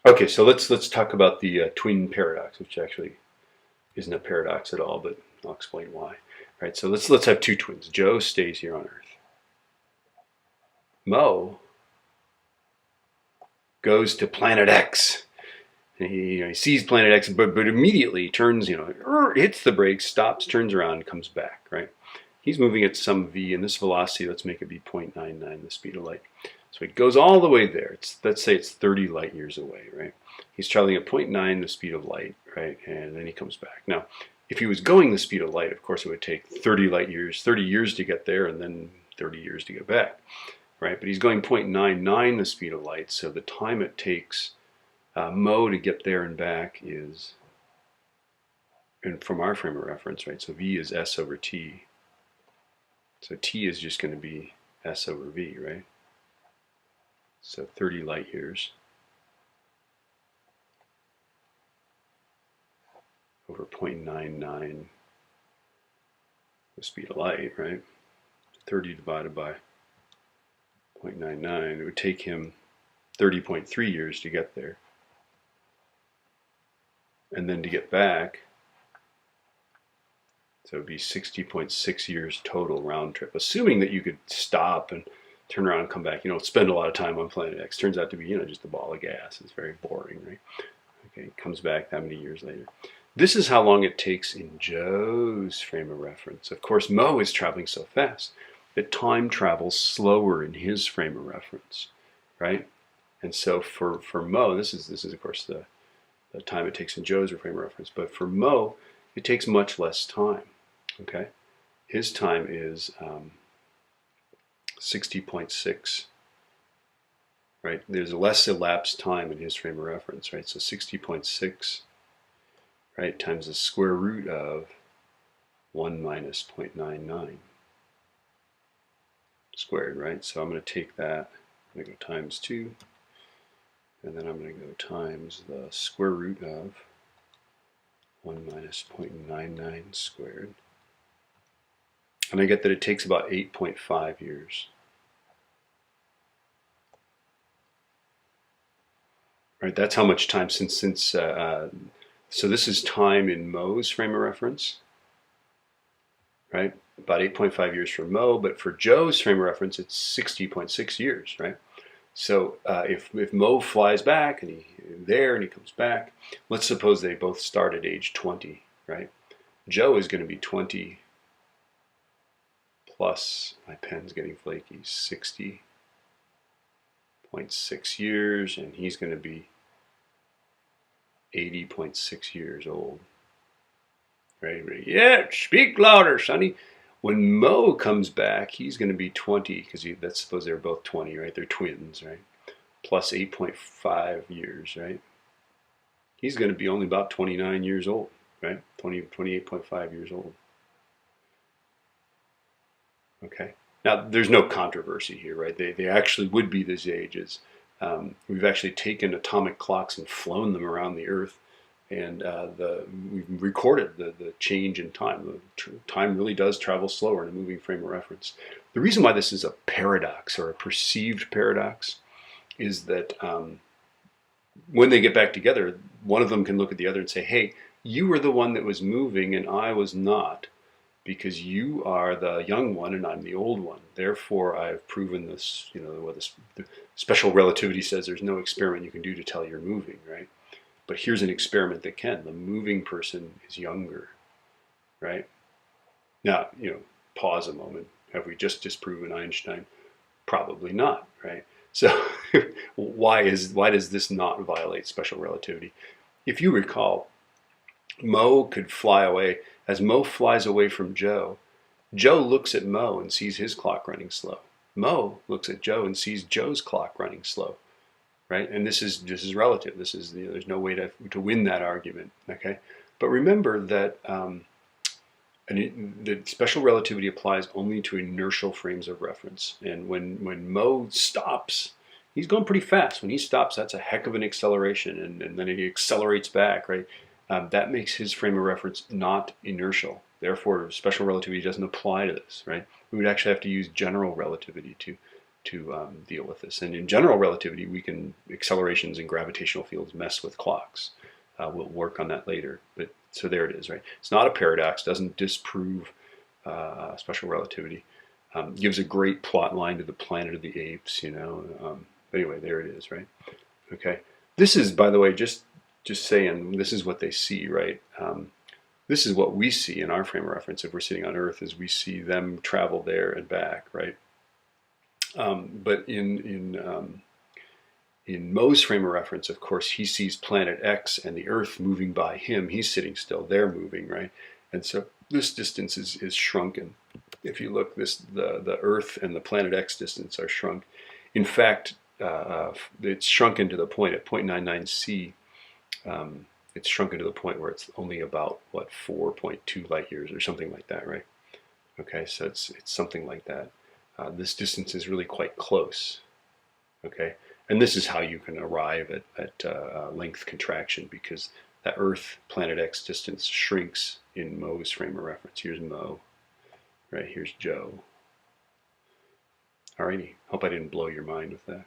Okay, so let's talk about the twin paradox, which actually isn't a paradox at all, but I'll explain why. All right, so let's have two twins. Joe stays here on Earth. Mo goes to Planet X. And he sees Planet X, but immediately turns, hits the brakes, stops, turns around, comes back, right? He's moving at some v, and this velocity, let's make it be 0.99, the speed of light. So he goes all the way there. Let's say it's 30 light years away, right? He's traveling at 0.9, the speed of light, right? And then he comes back. Now, if he was going the speed of light, of course, it would take 30 light years, 30 years to get there, and then 30 years to get back, right? But he's going 0.99 the speed of light, so the time it takes Mo to get there and back is, and from our frame of reference, right? So v is s over t. So t is just going to be s over v, right? So 30 light years over 0.99 the speed of light, right? 30 divided by 0.99, it would take him 30.3 years to get there. And then to get back, so it would be 60.6 years total round trip, assuming that you could stop and turn around and come back. You don't spend a lot of time on Planet X. Turns out to be, just a ball of gas. It's very boring, right? Okay, comes back that many years later. This is how long it takes in Joe's frame of reference. Of course, Mo is traveling so fast that time travels slower in his frame of reference, right? And so for Mo, this is of course the time it takes in Joe's frame of reference, but for Mo, it takes much less time. Okay, his time is 60.6. Right, there's less elapsed time in his frame of reference, right? So 60.6, right, times the square root of 1 minus 0.99 squared, right? So I'm going to take that, I'm going to go times 2, and then I'm going to go times the square root of 1 minus 0.99 squared. And I get that it takes about 8.5 years. Right, that's how much time so this is time in Mo's frame of reference, right? About 8.5 years for Mo, but for Joe's frame of reference, it's 60.6 years, right? So if Mo flies back and he's there and he comes back, let's suppose they both start at age 20, right? Joe is going to be 20 plus, my pen's getting flaky, 60.6 years, and he's going to be 80.6 years old. Right? Yeah, speak louder, sonny. When Mo comes back, he's going to be 20, because let's suppose they're both 20, right? They're twins, right? Plus 8.5 years, right? He's going to be only about 29 years old, right? 28.5 years old. Okay. Now, there's no controversy here, right? They actually would be these ages. We've actually taken atomic clocks and flown them around the Earth, and we've recorded the change in time. Time really does travel slower in a moving frame of reference. The reason why this is a paradox, or a perceived paradox, is that when they get back together, one of them can look at the other and say, hey, you were the one that was moving and I was not, because you are the young one and I'm the old one. Therefore, I've proven this, what the special relativity says, there's no experiment you can do to tell you're moving, right? But here's an experiment that can. The moving person is younger, right? Now, pause a moment. Have we just disproven Einstein? Probably not, right? So why does this not violate special relativity? If you recall, Mo could fly away. As Mo flies away from Joe, Joe looks at Mo and sees his clock running slow. Mo looks at Joe and sees Joe's clock running slow, right? And this is relative. This is there's no way to win that argument, okay? But remember that the special relativity applies only to inertial frames of reference. And when Mo stops, he's going pretty fast. When he stops, that's a heck of an acceleration, and then he accelerates back, right? That makes his frame of reference not inertial. Therefore, special relativity doesn't apply to this, right? We would actually have to use general relativity to deal with this. And in general relativity, accelerations in gravitational fields mess with clocks. We'll work on that later. But so there it is, right? It's not a paradox, doesn't disprove special relativity. Gives a great plot line to the Planet of the Apes, you know. Anyway, there it is, right? Okay. This is, by the way, just saying, this is what they see, right? This is what we see in our frame of reference if we're sitting on Earth, is we see them travel there and back, right? But in Mo's frame of reference, of course, he sees planet X and the Earth moving by him. He's sitting still, they're moving, right? And so this distance is shrunken. If you look, the Earth and the planet X distance are shrunk. In fact, it's shrunken to the point at 0.99 C. It's shrunken to the point where it's only about, what, 4.2 light years or something like that, right? Okay, so it's something like that. This distance is really quite close, okay? And this is how you can arrive at length contraction, because that Earth planet X distance shrinks in Mo's frame of reference. Here's Mo, right? Here's Joe. Alrighty, hope I didn't blow your mind with that.